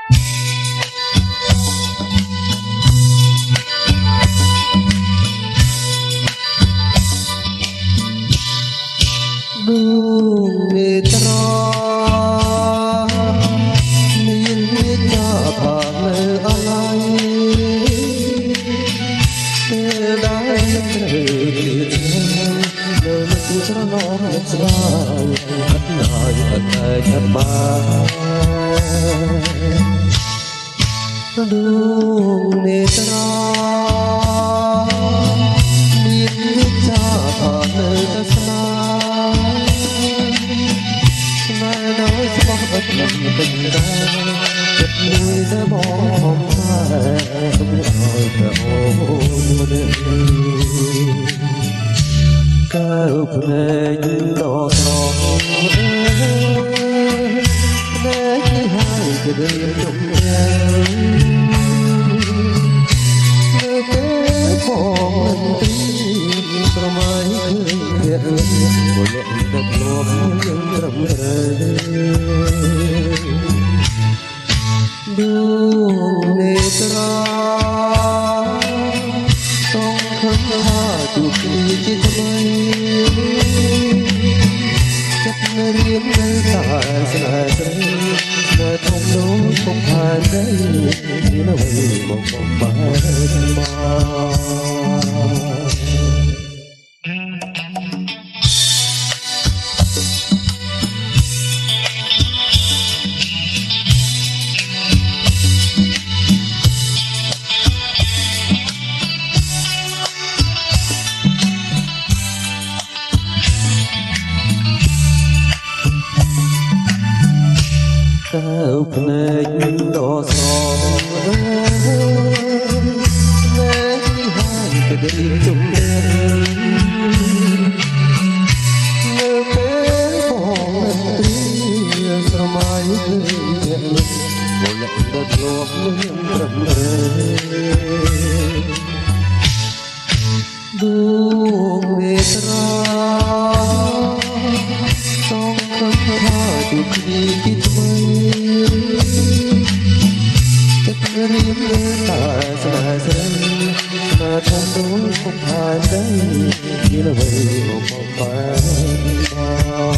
ដួងនេត្រមានវិជ្ជាផានៅអឡ័យពេលដែលត្រូវនៅនឹកស្រណោស្ដាយអត់ណាយអត់តែឆាប់បានដួងនេត្រមានវិជ្ជាផានៅតែស្នាអត់នឹងពេញដែរចិត្តមួយតែបងតែទុកឲ្យតែអូនកើភ្នែកដល់ស្រងភ្នែកនេះហើយទៅដល់ជុំយ៉ាងនៅពេលបងទីស្រមៃឃើញពលិតទឹកលោកយើងត្រឹមត្រូវដួងនេត្រាต้องខំថាទូគ្នាជាថ្មីចិត្តរៀមនៅតែស្នេហ៍ត្រូវស្នេហ៍ធំនោះពុកผ่านได้មានអ្វីមកបំបានមកកើភ្នែកដ៏ស្រងភ្នែកនេះហើយទៅរៀបជុំវិញនៅពេលបងត្រីស្រមៃឃើញអ្នកនេះមកលក្ខទៅធ្លាប់នឹងត្រឹមត្រូវដួងនេត្រាต้องខំថាទូគ្នាពីថ្មីចិត្តរៀមលើតែស្នេហ៍ស្រីណាធំដូចពុកผ่านได้មានអ្វីមកបាន